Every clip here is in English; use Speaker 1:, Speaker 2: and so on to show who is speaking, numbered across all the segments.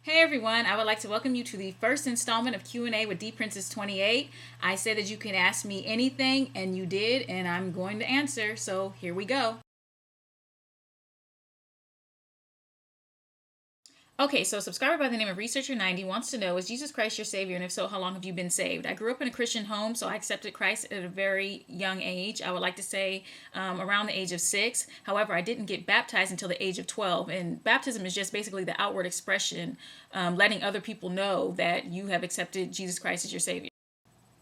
Speaker 1: Hey everyone, I would like to welcome you to the first installment of Q&A with D Princess 28. I said that you can ask me anything and you did, and I'm going to answer. So, here we go. Okay, so a subscriber by the name of Researcher90 wants to know, is Jesus Christ your Savior? And if so, how long have you been saved? I grew up in a Christian home, so I accepted Christ at a very young age. I would like to say around the age of 6. However, I didn't get baptized until the age of 12. And baptism is just basically the outward expression, letting other people know that you have accepted Jesus Christ as your Savior.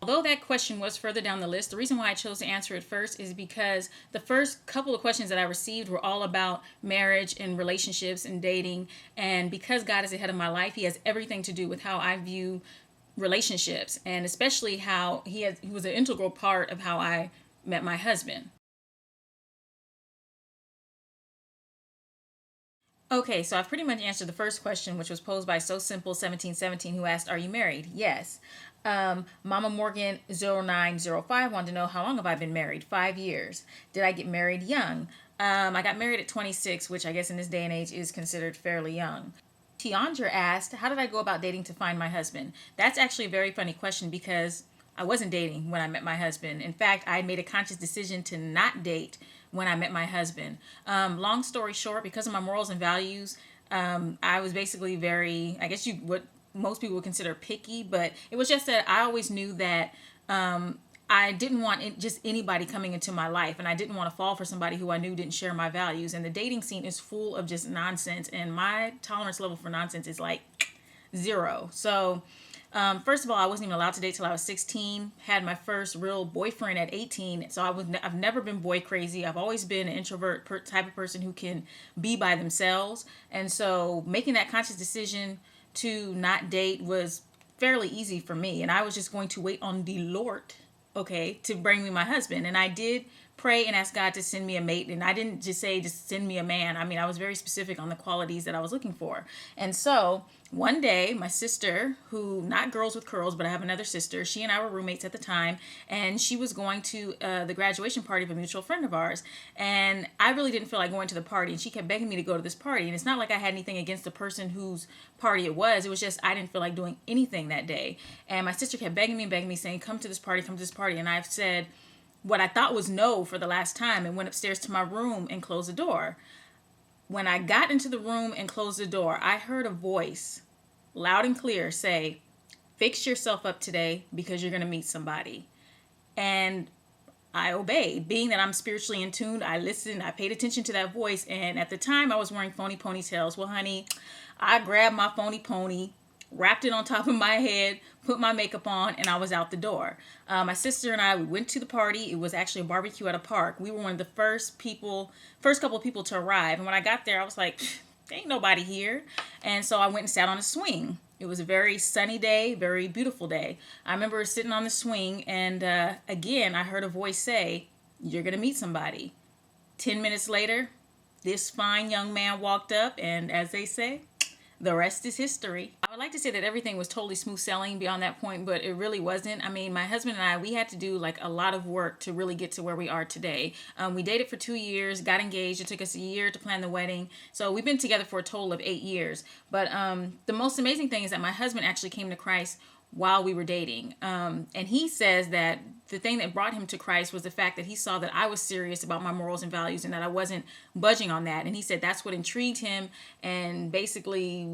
Speaker 1: Although that question was further down the list, the reason why I chose to answer it first is because the first couple of questions that I received were all about marriage and relationships and dating. And because God is ahead of my life, He has everything to do with how I view relationships, and especially how He was an integral part of how I met my husband. Okay, so I've pretty much answered the first question, which was posed by So Simple 1717, who asked, "Are you married?" Yes. Mama Morgan 0905 wanted to know, how long have I been married? 5 years. Did I get married young? I got married at 26, which I guess in this day and age is considered fairly young. Tiandra asked, "How did I go about dating to find my husband?" That's actually a very funny question because I wasn't dating when I met my husband. In fact, I made a conscious decision to not date when I met my husband. Long story short, because of my morals and values, I was basically very, I guess you what most people would consider picky, but it was just that I always knew that I didn't want just anybody coming into my life, and I didn't want to fall for somebody who I knew didn't share my values. And the dating scene is full of just nonsense, and my tolerance level for nonsense is like zero. So, first of all, I wasn't even allowed to date till I was 16. Had my first real boyfriend at 18. So I've never been boy crazy. I've always been an introvert type of person who can be by themselves. And so making that conscious decision to not date was fairly easy for me. And I was just going to wait on the Lord, okay, to bring me my husband. And I did pray and ask God to send me a mate. And I didn't just say, just send me a man. I mean, I was very specific on the qualities that I was looking for. And so one day, my sister, who, not girls with curls, but I have another sister, she and I were roommates at the time, and she was going to the graduation party of a mutual friend of ours. And I really didn't feel like going to the party, and she kept begging me to go to this party. And it's not like I had anything against the person whose party it was. It was just I didn't feel like doing anything that day. And my sister kept begging me, saying, "Come to this party, come to this party." And I've said what I thought was no for the last time and went upstairs to my room and closed the door. When I got into the room and closed the door, I heard a voice loud and clear say, "Fix yourself up today because you're going to meet somebody." And I obeyed. Being that I'm spiritually in tune, I listened, I paid attention to that voice. And at the time, I was wearing phony ponytails. Well, honey, I grabbed my phony pony, wrapped it on top of my head, put my makeup on, and I was out the door. My sister and I, we went to the party. It was actually a barbecue at a park. We were one of the first couple of people to arrive. And when I got there, I was like, ain't nobody here. And so I went and sat on a swing. It was a very sunny day, very beautiful day. I remember sitting on the swing, and again, I heard a voice say, "You're going to meet somebody." 10 minutes later, this fine young man walked up, and as they say, the rest is history. I would like to say that everything was totally smooth sailing beyond that point, but it really wasn't. I mean, my husband and I, we had to do like a lot of work to really get to where we are today. We dated for 2 years, got engaged. It took us a year to plan the wedding. So we've been together for a total of 8 years. But the most amazing thing is that my husband actually came to Christ while we were dating. And he says that the thing that brought him to Christ was the fact that he saw that I was serious about my morals and values and that I wasn't budging on that. And he said that's what intrigued him and basically,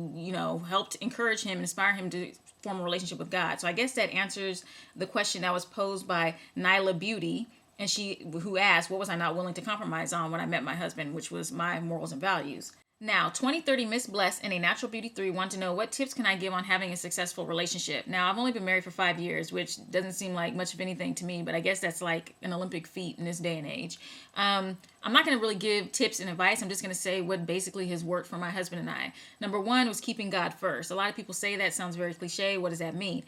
Speaker 1: helped encourage him and inspire him to form a relationship with God. So I guess that answers the question that was posed by Nyla Beauty. And who asked, what was I not willing to compromise on when I met my husband, which was my morals and values. Now, 2030 Miss Bless and a Natural Beauty 3 want to know, what tips can I give on having a successful relationship? Now, I've only been married for 5 years, which doesn't seem like much of anything to me, but I guess that's like an Olympic feat in this day and age. I'm not going to really give tips and advice. I'm just going to say what basically has worked for my husband and I. Number one was keeping God first. A lot of people say that sounds very cliche. What does that mean?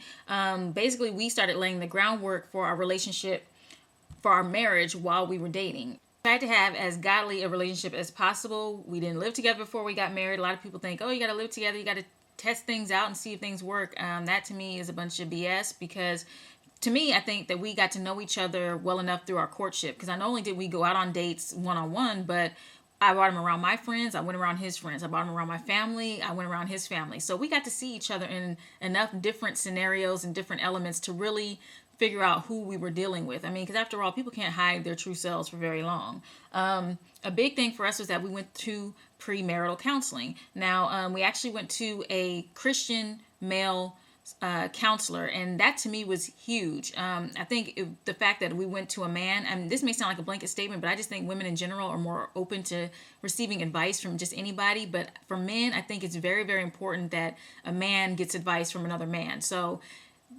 Speaker 1: Basically, we started laying the groundwork for our relationship, for our marriage while we were dating. Tried to have as godly a relationship as possible. We didn't live together before we got married. A lot of people think, oh, you got to live together, you got to test things out and see if things work. That to me is a bunch of BS, because to me, I think that we got to know each other well enough through our courtship, because not only did we go out on dates one-on-one, but I brought him around my friends. I went around his friends. I brought him around my family. I went around his family. So we got to see each other in enough different scenarios and different elements to really figure out who we were dealing with. I mean, because after all, people can't hide their true selves for very long. A big thing for us was that we went to premarital counseling. Now, we actually went to a Christian male counselor, and that to me was huge. I think the fact that we went to a man, and this may sound like a blanket statement, but I just think women in general are more open to receiving advice from just anybody. But for men, I think it's very, very important that a man gets advice from another man. So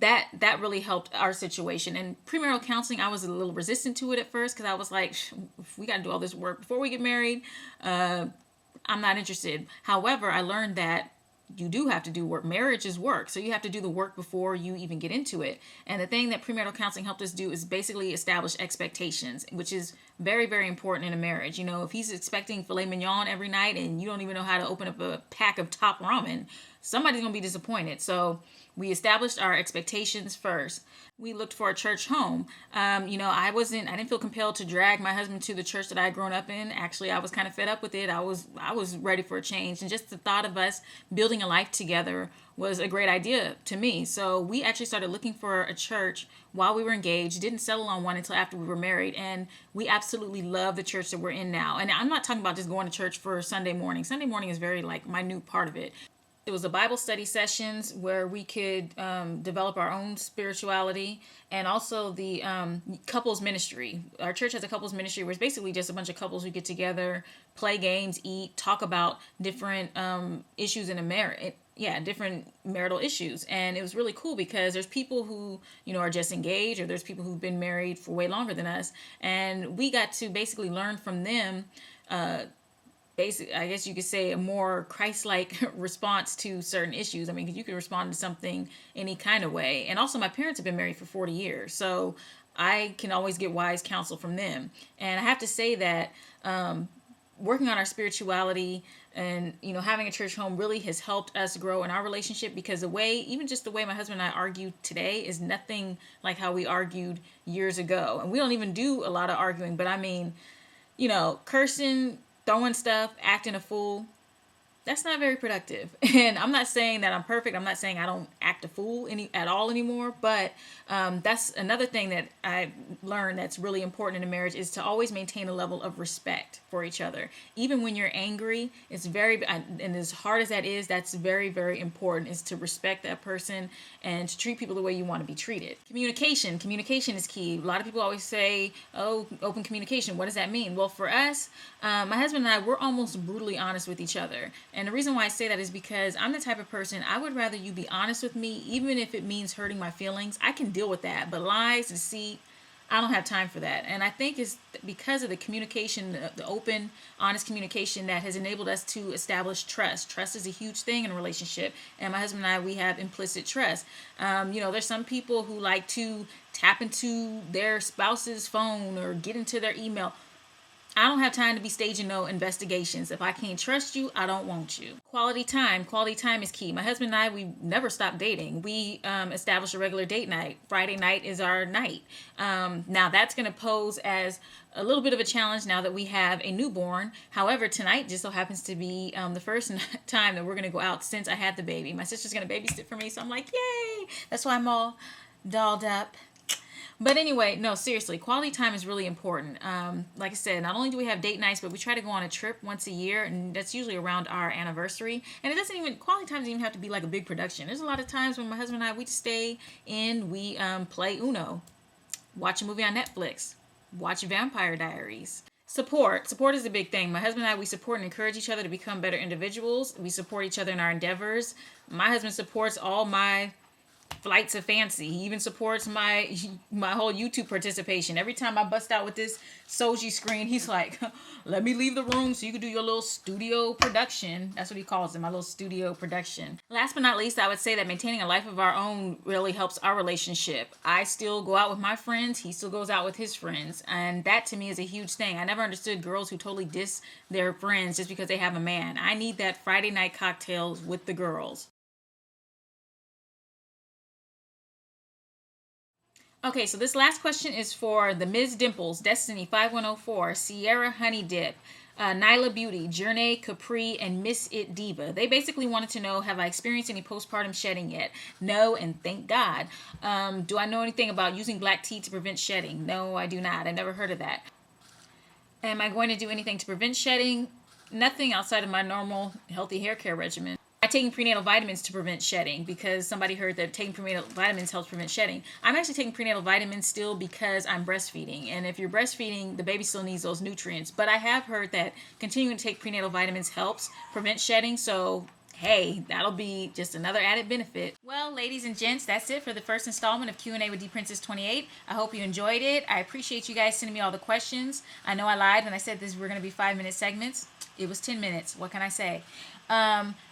Speaker 1: that really helped our situation. And premarital counseling, I was a little resistant to it at first because I was like, if we got to do all this work before we get married, I'm not interested. However, I learned that you do have to do work. Marriage is work. So you have to do the work before you even get into it. And the thing that premarital counseling helped us do is basically establish expectations, which is very, very important in a marriage. You know, if he's expecting filet mignon every night and you don't even know how to open up a pack of top ramen, somebody's going to be disappointed. So we established our expectations first. We looked for a church home. I didn't feel compelled to drag my husband to the church that I had grown up in. Actually, I was kind of fed up with it. I was ready for a change. And just the thought of us building a life together was a great idea to me. So we actually started looking for a church while we were engaged, didn't settle on one until after we were married. And we absolutely love the church that we're in now. And I'm not talking about just going to church for Sunday morning. Sunday morning is very minute part of it. It was a Bible study sessions where we could develop our own spirituality, and also the couples ministry. Our church has a couples ministry where it's basically just a bunch of couples who get together, play games, eat, talk about different issues in a marriage. Yeah, different marital issues. And it was really cool because there's people who, are just engaged, or there's people who've been married for way longer than us. And we got to basically learn from them I guess you could say, a more Christ-like response to certain issues. I mean, you can respond to something any kind of way. And also, my parents have been married for 40 years, so I can always get wise counsel from them. And I have to say that working on our spirituality and having a church home really has helped us grow in our relationship, because even just the way my husband and I argue today is nothing like how we argued years ago. And we don't even do a lot of arguing, but I mean, cursing, throwing stuff, acting a fool, that's not very productive. And I'm not saying that I'm perfect. I'm not saying I don't act a fool at all anymore. But that's another thing that I learned that's really important in a marriage, is to always maintain a level of respect for each other. Even when you're angry, and as hard as that is, that's very, very important, is to respect that person and to treat people the way you want to be treated. Communication is key. A lot of people always say, oh, open communication. What does that mean? Well, for us, my husband and I, we're almost brutally honest with each other. And the reason why I say that is because I'm the type of person, I would rather you be honest with me, even if it means hurting my feelings. I can deal with that. But lies, deceit, I don't have time for that. And I think it's because of the communication, the open, honest communication, that has enabled us to establish trust. Trust is a huge thing in a relationship. And my husband and I, we have implicit trust. There's some people who like to tap into their spouse's phone or get into their email. I don't have time to be staging no investigations. If I can't trust you, I don't want you. Quality time is key. My husband and I, we never stopped dating. We established a regular date night. Friday night is our night. Now that's going to pose as a little bit of a challenge now that we have a newborn. However, tonight just so happens to be the first time that we're going to go out since I had the baby. My sister's going to babysit for me, so I'm like, yay! That's why I'm all dolled up. But anyway, no, seriously, quality time is really important. Like I said, not only do we have date nights, but we try to go on a trip once a year, and that's usually around our anniversary. And quality time doesn't even have to be like a big production. There's a lot of times when my husband and I, we just stay in, we play Uno, watch a movie on Netflix, watch Vampire Diaries. Support is a big thing. My husband and I, we support and encourage each other to become better individuals. We support each other in our endeavors. My husband supports all my flights of fancy. He even supports my whole YouTube participation. Every time I bust out with this Soji screen, he's like, let me leave the room so you can do your little studio production. That's what he calls it, my little studio production. Last but not least, I would say that maintaining a life of our own really helps our relationship. I still go out with my friends. He still goes out with his friends. And that to me is a huge thing. I never understood girls who totally diss their friends just because they have a man. I need that Friday night cocktails with the girls. Okay, so this last question is for the Ms. Dimples, Destiny 5104, Sierra Honey Dip. Nyla Beauty, Journey, Capri, and Miss It Diva. They basically wanted to know, have I experienced any postpartum shedding yet? No, and thank God. Do I know anything about using black tea to prevent shedding? No, I do not. I never heard of that. Am I going to do anything to prevent shedding? Nothing outside of my normal healthy hair care regimen. I'm taking prenatal vitamins to prevent shedding because somebody heard that taking prenatal vitamins helps prevent shedding. I'm actually taking prenatal vitamins still because I'm breastfeeding. And if you're breastfeeding, the baby still needs those nutrients. But I have heard that continuing to take prenatal vitamins helps prevent shedding. So hey, that'll be just another added benefit. Well, ladies and gents, that's it for the first installment of Q&A with D Princess 28. I hope you enjoyed it. I appreciate you guys sending me all the questions. I know I lied when I said this were going to be 5-minute segments. It was 10 minutes. What can I say?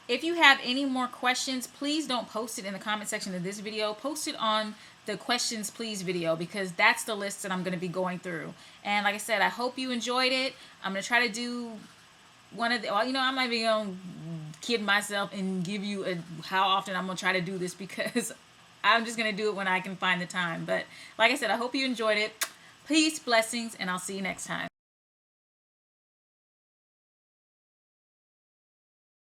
Speaker 1: If you have any more questions, please don't post it in the comment section of this video. Post it on the questions please video because that's the list that I'm going to be going through. And like I said, I hope you enjoyed it. I'm going to try to do one of the, well, I'm not even going to kid myself and give you how often I'm going to try to do this because I'm just going to do it when I can find the time. But like I said, I hope you enjoyed it. Peace, blessings, and I'll see you next time.